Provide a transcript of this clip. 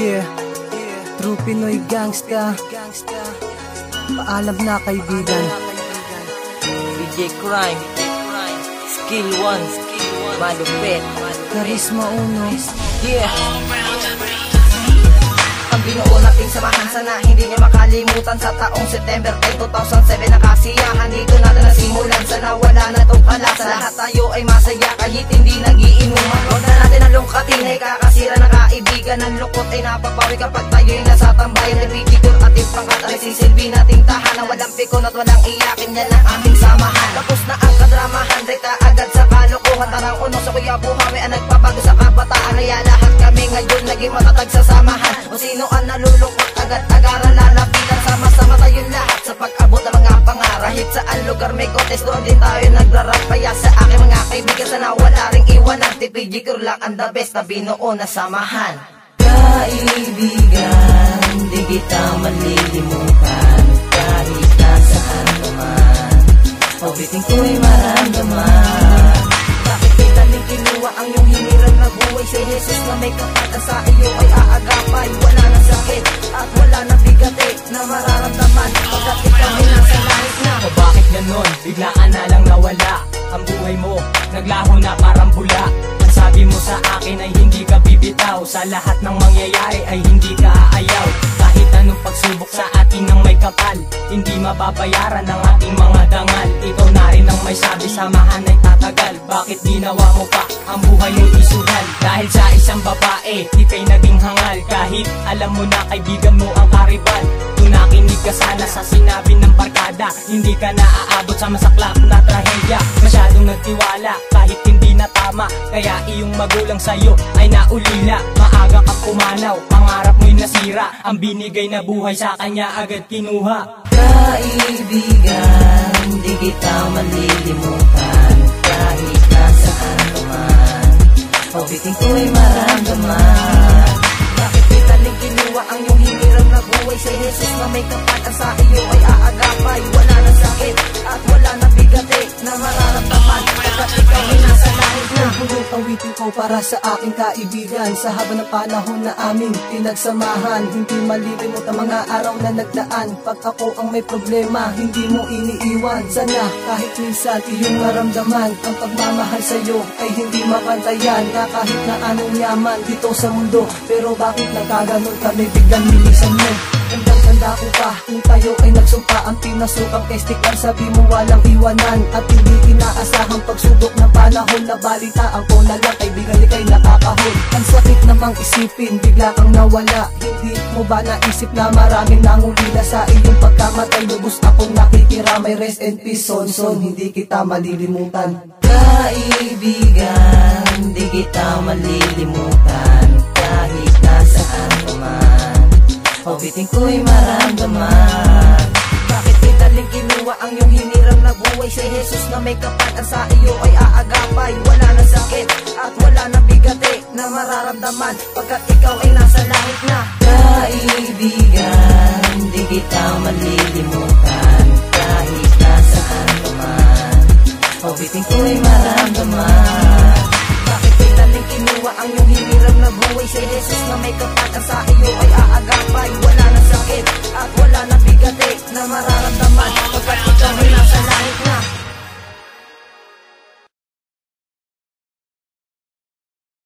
Yeah, true Pinoy gangsta. Paalam na kaibigan. DJ Crime, Skill 1, malupit, Charisma Uno. yeah. Ang binuo nating samahan, sana hindi niya makalimutan. Sa taong September 10, 2007 na kasiyahan. Dito natin nasimulan, sana wala na itong kalasa. Lahat tayo ay masaya kahit hindi nagiinuman. Huwag na natin ang lungkatin ay kakasira ng kaibigan. Ang lukot ay napapawi kapag tayo'y nasa tambayan. Nagpipitur at ipangkat ay sisilbi nating tahanan. Walang pikon at walang iyakin, yan ang ating samahan. Tapos na ang kadramahan, rekta agad sa kalokohan. Tarang uno sa kuya buhawi ang nagpapago sa kabataan. Kaya lahat kami ngayon naging matatag sa samahan. O sino ang nalulungkot, agad-agaran lalapitan. Sama-sama tayong lahat sa pag-abot ng mga pangarap. Kahit saan lugar may contest, doon din tayo nagrarap. Kaya sa aking mga kaibigan, sana wala ring iwanan. TPG Kurlak ang the best na binuo na samahan. Kaibigan, di kita malilimutan. Kahit nasaan naman, pawiting ko'y maramdaman. Bakit pinaling kinuha ang iyong hinirang na buhay? Si Jesus na may kapatan sa iyo ay aagapay. Wala na sakit at wala na bigate na mararamdaman pagkat ikaw ay nasa langit na. O bakit ganon? Bigla ka na lang nawala. Ang buhay mo, naglaho na parang bula. Ang sabi mo sa akin ay hindi ka bibitaw. Sa lahat ng mangyayari ay hindi ka aayaw. Kahit anong pagsubok sa atin ng may kapal, hindi mababayaran ng ating mga dangal. Ikaw na rin ang may sabi, samahan ay tatagal. Bakit ginawa mo pa ang buhay mo isugal? Dahil sa isang babae, di kay naging hangal. Kahit alam mo na kaibigan mo ang karibal. Kung nakinig ka sana sa sinabi ng barkada, hindi ka na aabot sa masaklap na trahedya. Masyadong nagtiwala kahit hindi na tama, kaya iyong magulang sa'yo ay naulila. Maaga kang pumanaw, pangarap mo'y nasira. Ang binigay na buhay sa kanya agad kinuha. Kaibigan, di kita malilimutan. Kahit nasaan naman, pawiting ko'y maramdaman. Bakit pinaling kinuha ang iyong hinirang na buhay? Si Jesus na may kapatan sa iyo ay aagapay. Wala na sakit at wala na bigate na mararamdaman pagkat ikaw ay nasa langit na. Punong awitin ko para sa aking kaibigan. Sa haba ng panahon na aming pinagsamahan, hindi malilimot ang mga araw na nagdaan. Pag ako ang may problema, hindi mo iniiwan. Sana kahit minsan iyong maramdaman, ang pagmamahal sa'yo ay hindi mapantayan. Na kahit na anong yaman dito sa mundo, pero bakit nagkaganon kami biglang milisan mo? Tanda ko pa kung tayo ay nagsumpa, ang pinasukang kestikan, sabi mo walang iwanan. At hindi inaasahang pagsubok ng panahon, na balitaan ko na lang kaibigan ikay nakakahon. Ang sakit namang isipin, bigla kang nawala. Hindi mo ba naisip na maraming nangulila sa iyong pagkamatay? Lubos akong nakikiramay, rest and peace son, hindi kita malilimutan. Kaibigan, di kita malilimutan. Kahit nasaan naman, pawiting ko'y maramdaman. Bakit pinaling kinuha ang iyong hinirang na buhay? Si Jesus na may kapatan sa iyo ay aagapay. Wala na sakit at wala na bigate na mararamdaman pagkat ikaw ay nasa langit na. Kaibigan, di kita malilimutan. Kahit nasaan naman, pawiting ko'y maramdaman. Bakit pinaling kinuha ang iyong hinirang na buhay? Si Jesus na may kapatan sa iyo ay aagapay. Wala na sakit at wala na bigate na mararamdaman pagkat ikaw ay nasa langit na.